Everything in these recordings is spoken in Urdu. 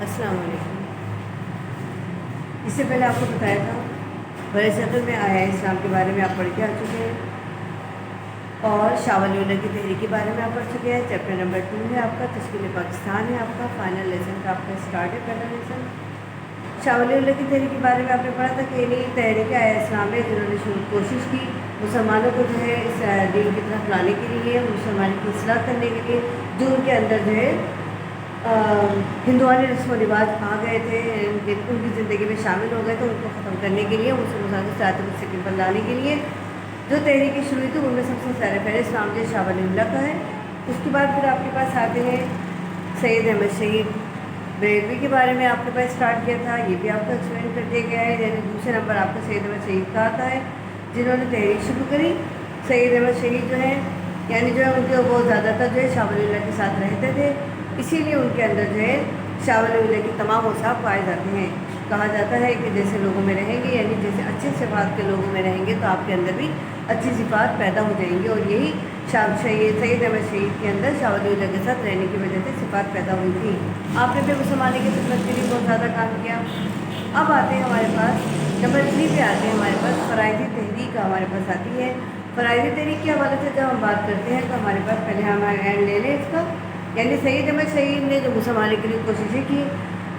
السلام علیکم۔ اس سے پہلے آپ کو بتایا تھا بڑے صدر میں آیا اسلام کے بارے میں آپ پڑھ کے آ چکے ہیں، اور شاہ ولی اللہ کی تحریک کے بارے میں آپ پڑھ چکے ہیں۔ چیپٹر نمبر 2 ہے آپ کا، تشکیل پاکستان ہے آپ کا، فائنل لیسن کا آپ کا اسٹارٹ ہے پہلا لیسن۔ شاہ ولی اللہ کی تحریک کے بارے میں آپ نے پڑھا تھا کہ انہیں تحریک آیا اسلام ہے جنہوں نے کوشش کی مسلمانوں کو جو ہے اس دین کی طرف لانے کے لیے، مسلمانوں کی اصلاح کرنے کے لیے، جو ان کے اندر جو ہے ہندوانی رسم و رواج آ گئے تھے، ان کی زندگی میں شامل ہو گئے تھے، ان کو ختم کرنے کے لیے، مسلمانوں سے عادت مستقل پر لانے کے لیے جو تحریک شروع ہوئی تھی ان میں سب سے سارے پہلے اسلام جو شاہ ولی اللہ کا ہے۔ اس کے بعد پھر آپ کے پاس آتے ہیں سید احمد شہید بریلوی کے بارے میں آپ کے پاس اسٹارٹ کیا تھا، یہ بھی آپ کو ایکسپلین کر دیا گیا ہے۔ یعنی دوسرے نمبر آپ کو سید احمد شہید کا آتا ہے جنہوں نے تحریک شروع کری۔ سید احمد شہید جو ہے یعنی جو ہے ان کے وہ زیادہ تر جو ہے شاہ ولی اللہ کے ساتھ رہتے تھے، اسی لیے ان کے اندر جو ہے شاہ ولی اللہ کی تمام اوصاف پائے جاتے ہیں۔ کہا جاتا ہے کہ جیسے لوگوں میں رہیں گے، یعنی جیسے اچھے صفات کے لوگوں میں رہیں گے تو آپ کے اندر بھی اچھی صفات پیدا ہو جائیں گی، اور یہی سید احمد شہید کے اندر شاہ ولی اللہ کے ساتھ رہنے کی وجہ سے صفات پیدا ہوئی تھی۔ آپ نے پھر مسلمانوں کی خدمت کے لیے بہت زیادہ کام کیا۔ اب آتے ہیں ہمارے پاس نمبر 3 پہ آتے ہیں ہمارے پاس فرائضی تحریک ہمارے پاس آتی ہے۔ فرائضی تحریک کے حوالے سے جب ہم بات کرتے ہیں تو ہمارے پاس پہلے ہم اینڈ لے لیں اس کا، یعنی سید احمد شہید نے جو مسلمانوں کے لیے کوششیں کی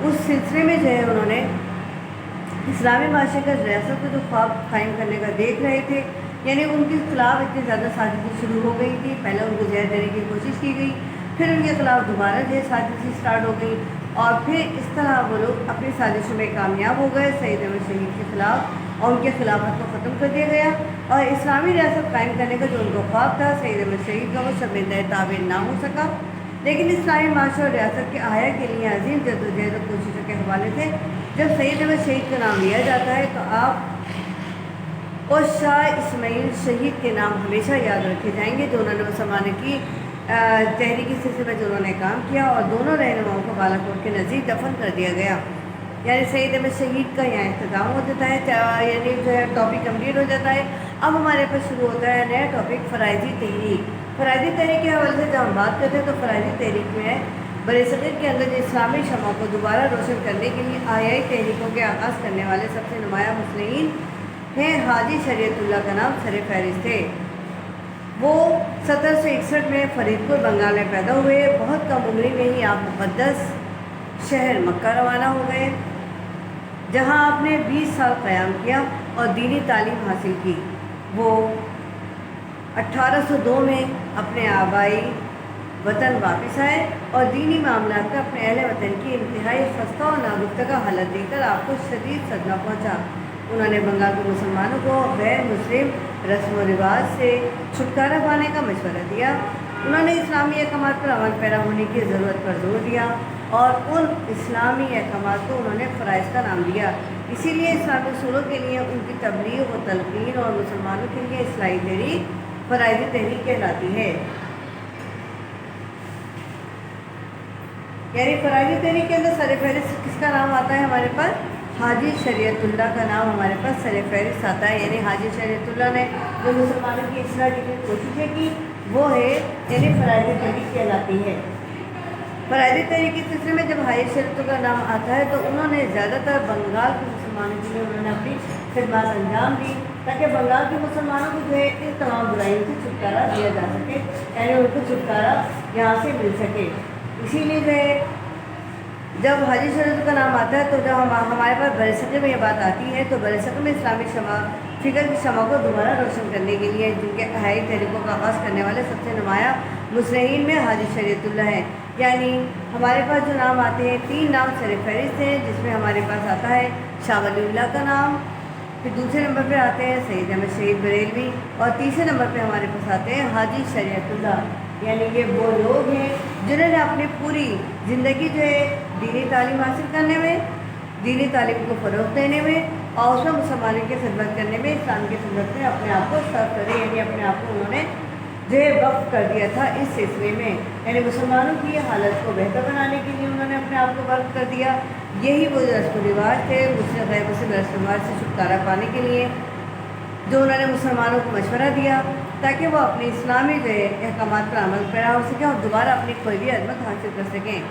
اس سلسلے میں جو ہے انہوں نے اسلامی معاشرے کا ریاست کو جو خواب قائم کرنے کا دیکھ رہے تھے، یعنی ان کے خلاف اتنی زیادہ سازشیں شروع ہو گئی تھی۔ پہلے ان کو زہر دینے کی کوشش کی گئی، پھر ان کے خلاف دوبارہ جو ہے سازشیں اسٹارٹ ہو گئی، اور پھر اس طرح وہ لوگ اپنی سازشوں میں کامیاب ہو گئے سید احمد شہید کے خلاف، اور ان کے خلافت کو ختم کر دیا گیا، اور اسلامی ریاست قائم کرنے کا جو ان کو خواب تھا سید احمد شہید کا وہ شرمندہ تعبیر نہ ہو سکا۔ لیکن اسلامی معاشرے اور ریاست کے احیا کے لیے عظیم جدوجہد و کوششوں کے حوالے سے جب سید احمد شہید کا نام لیا جاتا ہے تو آپ اور شاہ اسماعیل شہید کے نام ہمیشہ یاد رکھے جائیں گے، جو انہوں نے مسلمانوں کی تحریکی سلسلے میں جو انہوں نے کام کیا، اور دونوں رہنماؤں کو بالا کوٹ کے نزدیک دفن کر دیا گیا۔ یعنی سید احمد شہید کا یہاں اختتام ہو جاتا ہے، یعنی جو ہے ٹاپک کمپلیٹ ہو جاتا ہے۔ اب ہمارے پاس شروع ہوتا ہے نیا ٹاپک فرائضی تحریک۔ فرائضی تحریک کے حوالے سے جب ہم بات کرتے ہیں تو فرائضی تحریک میں ہے برے صغیر کے اندر جو اسلامی شمع کو دوبارہ روشن کرنے کے لیے آیائی تحریکوں کے آغاز کرنے والے سب سے نمایاں مصلحین ہیں حاجی شریعت اللہ کا نام سر فہرست ہے۔ وہ 1761 میں فرید پور بنگال میں پیدا ہوئے۔ بہت کم عمری میں ہی آپ مقدس شہر مکہ روانہ ہو گئے، جہاں آپ نے 20 سال قیام کیا اور دینی تعلیم حاصل کی۔ وہ 1802 میں اپنے آبائی وطن واپس آئے اور دینی معاملات کا اپنے اہل وطن کی انتہائی خستہ اور ناگفتہ حالت دیکھ کر آپ کو شدید صدمہ پہنچا۔ انہوں نے بنگال کے مسلمانوں کو غیر مسلم رسم و رواج سے چھٹکارا پانے کا مشورہ دیا۔ انہوں نے اسلامی احکامات پر عمل پیرا ہونے کی ضرورت پر زور دیا، اور ان اسلامی احکامات کو انہوں نے فرائض کا نام دیا۔ اسی لیے اسلامی اصولوں کے لیے ان کی تبلیغ و تلقین اور مسلمانوں کے لیے اصلاحی تحریک فرائضی تحریک کہلاتی ہے۔ یعنی فرائضی تحریک کے اندر سر فہرست کس کا نام آتا ہے ہمارے پاس؟ حاجی شریعت اللہ کا نام ہمارے پاس سر فہرست آتا ہے۔ یعنی حاجی شریعت اللہ نے جو مسلمانوں کی اصلاح کی کوششیں کی وہ ہے یعنی فرائضی تحریک کہلاتی ہے۔ فرائضی تحریک کے سلسلے میں جب حاجی شریعت اللہ کا نام آتا ہے تو انہوں نے زیادہ تر بنگال کے مسلمانوں کے لیے انہوں نے اپنی خدمات انجام دی، تاکہ بنگال کے مسلمانوں کو جو ہے ان تمام برائیوں سے چھٹکارا دیا جا سکے، یعنی ان کو چھٹکارا یہاں سے مل سکے۔ اسی لیے جو ہے جب حاجی شریعت کا نام آتا ہے تو جب ہمارے پاس برے صغیر میں یہ بات آتی ہے تو برے صغیر میں اسلامی فکر کی شمع کو دوبارہ روشن کرنے کے لیے جن کے احیائی تحریکوں کا آغاز کرنے والے سب سے نمایاں مصلحین میں حاجی شریعت اللہ ہے۔ یعنی ہمارے پاس جو نام آتے ہیں 3 نام سر فہرست ہیں، جس میں ہمارے پاس آتا ہے شاہ ولی اللہ کا نام، پھر دوسرے نمبر پہ آتے ہیں سید احمد شہید بریلوی، اور تیسرے نمبر پہ ہمارے پاس آتے ہیں حاجی شریعت اللہ۔ یعنی یہ وہ لوگ ہیں جنہوں نے اپنی پوری زندگی جو ہے دینی تعلیم حاصل کرنے میں، دینی تعلیم کو فروغ دینے میں، اور اس میں مسلمانوں کی خدمت کرنے میں، اسلام کی خدمت میں اپنے آپ کو صرف کرے، یعنی اپنے آپ کو انہوں نے جو ہے وقف کر دیا تھا اس سلسلے میں۔ یعنی مسلمانوں کی حالت کو بہتر بنانے کے لیے انہوں نے اپنے آپ کو وقف کر دیا۔ یہی وہ رسم و رواج تھے غیر مسلم رسم و رواج سے چھٹکارا پانے کے لیے جو انہوں نے مسلمانوں کو مشورہ دیا، تاکہ وہ اپنی اسلامی جو ہے احکامات پر عمل پیرا ہو سکیں اور دوبارہ اپنی کوئی بھی عظمت حاصل کر سکیں۔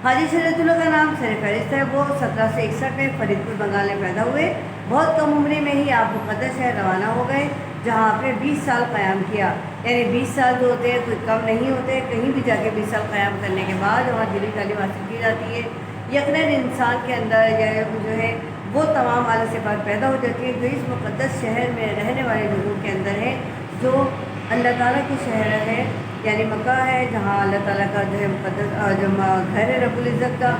حاجی شریعت اللہ کا نام سر فہرست ہے۔ وہ 1761 میں فرید پور بنگال میں پیدا ہوئے۔ بہت کم عمری میں ہی آپ مقدس شہر روانہ ہو گئے، جہاں آپ نے 20 سال قیام کیا۔ یعنی 20 سال جو ہوتے ہیں کوئی کم نہیں ہوتے، کہیں بھی جا کے 20 سال قیام کرنے کے بعد وہاں دینی تعلیم حاصل کی جاتی ہے۔ یقیناً انسان کے اندر جو ہے وہ تمام اعلیٰ صفات پیدا ہو جاتی ہے جو اس مقدس شہر میں رہنے والے لوگوں کے اندر ہے، جو اللہ تعالیٰ کی شہر ہے، یعنی مکہ ہے، جہاں اللہ تعالیٰ کا جو ہے مقدس جو گھر ہے رب العزت کا۔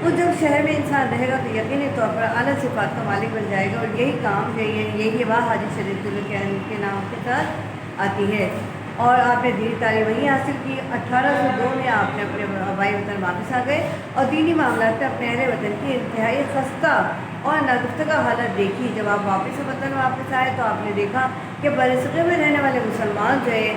وہ جب شہر میں انسان رہے گا تو یقینی طور پر اعلیٰ صفات کا مالک بن جائے گا، اور یہی کام جو یہی واہ حاجی شریعت اللہ کے نام کے ساتھ آتی ہے۔ اور آپ نے دینی تعلیم وہیں حاصل کی۔ 1802 میں آپ نے اپنے آبائی وطن واپس آ گئے اور دینی معاملات میں اپنے اہل وطن کی انتہائی خستہ اور ناگفتگا حالت دیکھی۔ جب آپ واپس وطن واپس آئے تو آپ نے دیکھا کہ برصغیر میں رہنے والے مسلمان جو ہے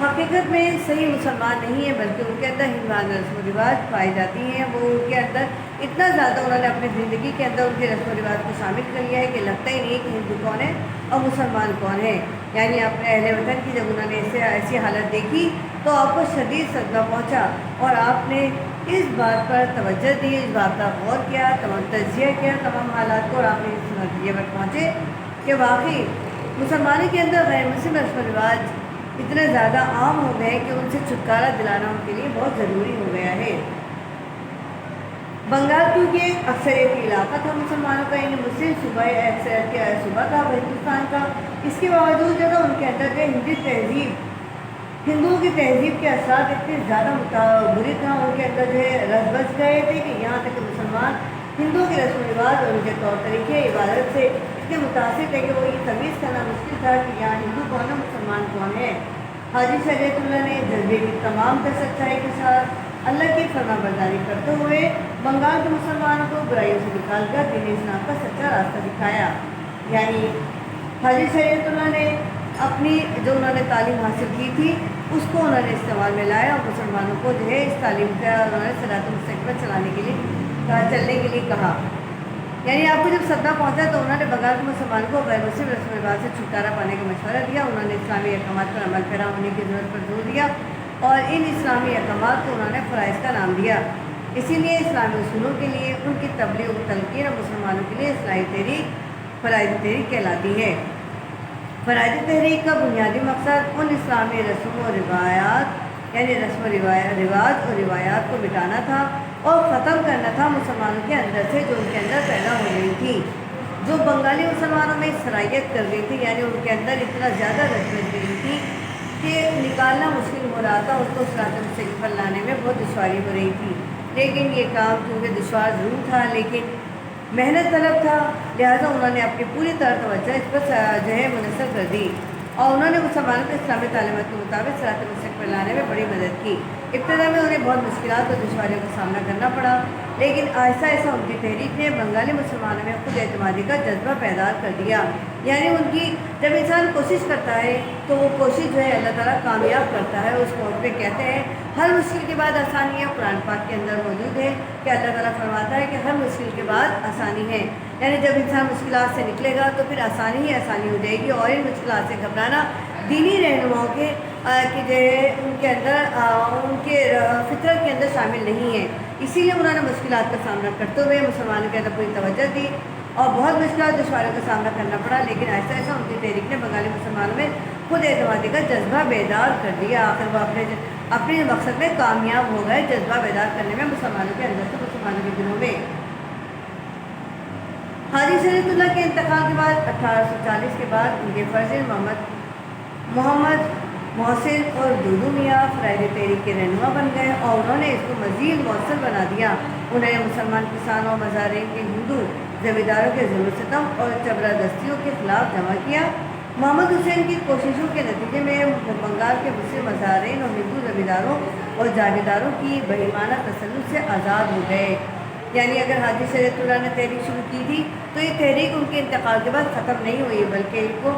حقیقت میں صحیح مسلمان نہیں ہیں، بلکہ ان کے اندر ہندوان رسم و رواج پائی جاتی ہیں۔ وہ ان کے اندر اتنا زیادہ انہوں نے اپنی زندگی کے اندر ان کے رسم و رواج کو شامل کر لیا ہے کہ لگتا ہی نہیں کہ ہندو کون ہے اور مسلمان کون ہے۔ یعنی اپنے اہل وطن کی جب انہوں نے ایسی حالت دیکھی تو آپ کو شدید صدمہ پہنچا، اور آپ نے اس بات پر توجہ دی، اس بات کا غور کیا، تمام تجزیہ کیا تمام حالات کو، اور آپ نے اس نتیجے پر پہنچے کہ واقعی مسلمانوں کے اندر غیر مسلم رسم و رواج اتنے زیادہ عام ہو گئے کہ ان سے چھٹکارا دلانا ان کے لیے بہت ضروری ہو گیا ہے۔ بنگال کیونکہ اکثریتی علاقہ تھا مسلمانوں کا، یعنی مسلم صوبہ اکثریت کا صوبہ تھا ہندوستان کا، اس کے باوجود جو ان کے اندر جو ہندوؤں کی تہذیب کے اثرات اتنے زیادہ بری تھا، ان کے اندر جو ہے رس بس گئے تھے کہ یہاں تک کہ مسلمان ہندوؤں کے رسم و رواج اور ان کے طور طریقے عبادت سے اتنے متاثر تھے کہ وہ یہ تمیز کرنا مشکل تھا کہ یہاں ہندو کون ہے مسلمان کون ہے۔ حاجی شریعت اللہ نے جذبے کی تمام تر سچائی کے ساتھ اللہ کی فرما برداری کرتے ہوئے بنگال کے مسلمانوں کو برائیوں سے نکال کر دین اسلام کا سچا راستہ دکھایا۔ یعنی حاجی شریعت اللہ نے اپنی جو انہوں نے تعلیم حاصل کی تھی اس کو انہوں نے استعمال میں لایا، اور مسلمانوں کو جو ہے اس تعلیم کا انہوں نے صراط المستقیم پر چلنے کے لیے کہا۔ یعنی آپ کو جب صدمہ پہنچا تو انہوں نے بنگال کے مسلمانوں کو غیر مسلم رسم و رواج سے چھٹکارا پانے کا مشورہ دیا۔ انہوں نے اسلامی احکامات پر عمل پیرا ہونے کی ضرورت پر زور دیا، اور ان اسلامی احکامات کو انہوں نے فرائض کا نام دیا۔ اسی لیے اسلامی اصولوں کے لیے ان کی تبلیغ و تلقین اور مسلمانوں کے لیے اصلاحی تحریک فرائض تحریک کہلاتی ہے۔ فرائض تحریک کا بنیادی مقصد ان اسلامی رسم و روایات یعنی رسم و رواج اور روایات کو مٹانا تھا اور ختم کرنا تھا مسلمانوں کے اندر سے، جو ان کے اندر پیدا ہو رہی تھی، جو بنگالی مسلمانوں میں صلاحیت کر گئی تھی، یعنی ان کے اندر اتنا زیادہ رچ گئی تھی کہ نکالنا مشکل ہو رہا تھا، اس کو صراط المستقیم پر لانے میں بہت دشواری ہو رہی تھی۔ لیکن یہ کام کیونکہ دشوار ضرور تھا لیکن محنت طلب تھا، لہٰذا انہوں نے اپنی پوری طرح توجہ اس پر جو ہے منحصر کر دی، اور انہوں نے مسلمانوں کو اسلامی تعلیمات کے مطابق صراط المستقیم پر لانے میں بڑی مدد کی۔ ابتدا میں انہیں بہت مشکلات اور دشواریوں کا سامنا کرنا پڑا، لیکن آہستہ آہستہ ان کی تحریک نے بنگالی مسلمانوں میں خود اعتمادی کا جذبہ پیدا کر دیا۔ یعنی ان کی جب انسان کوشش کرتا ہے تو وہ کوشش جو ہے اللہ تعالیٰ کامیاب کرتا ہے۔ اس قول پہ کہتے ہیں ہر مشکل کے بعد آسانی ہے، قرآن پاک کے اندر موجود ہے کہ اللہ تعالیٰ فرماتا ہے کہ ہر مشکل کے بعد آسانی ہے۔ یعنی جب انسان مشکلات سے نکلے گا تو پھر آسانی ہی آسانی ہو جائے گی، اور ان مشکلات سے گھبرانا دینی رہنماؤں کے جو ہے ان کے اندر ان کے فطرت کے اندر شامل نہیں ہے۔ اسی لیے انہوں نے مشکلات کا سامنا کرتے ہوئے مسلمانوں کے اندر پوری توجہ دی، اور بہت مشکلات دشواریوں کا سامنا کرنا پڑا، لیکن ایسا ان کی تحریک نے بنگالی مسلمانوں میں خود اعتمادی کا جذبہ بیدار کر دیا۔ آخر وہ اپنے مقصد میں کامیاب ہو گئے، جذبہ بیدار کرنے میں مسلمانوں کے اندر سے مسلمانوں کے دلوں میں۔ حاجی شریعت اللہ کے انتقال کے بعد 1840 کے بعد ان کے فرزند محمد محسن اور دودو میاں فرائض تحریک کے رہنما بن گئے، اور انہوں نے اس کو مزید مؤثر بنا دیا۔ انہیں مسلمان کسانوں، مزارعین کے ہندو زمینداروں کے ظلم و ستم اور چبردستیوں کے خلاف جمع کیا۔ محمد حسین کی کوششوں کے نتیجے میں بنگال کے مسلم مزارعین اور ہندو زمینداروں اور جاگیرداروں کی بہیمانہ تسلط سے آزاد ہو گئے۔ یعنی اگر حاجی شریعت اللہ نے تحریک شروع کی تھی تو یہ تحریک ان کے انتقال کے بعد ختم نہیں ہوئی، بلکہ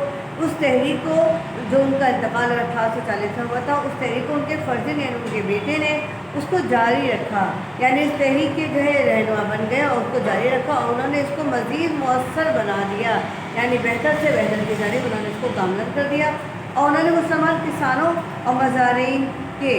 اس تحریک کو جو ان کا انتقال 1840 میں ہوا تھا، اس تحریک کو ان کے فرزند یعنی ان کے بیٹے نے اس کو جاری رکھا، یعنی اس تحریک کے جو ہے رہنما بن گئے اور اس کو جاری رکھا، اور انہوں نے اس کو مزید مؤثر بنا دیا، یعنی بہتر سے بہتر کی جانب انہوں نے اس کو گامزن کر دیا، اور انہوں نے مسلمان کسانوں اور مزارعین کے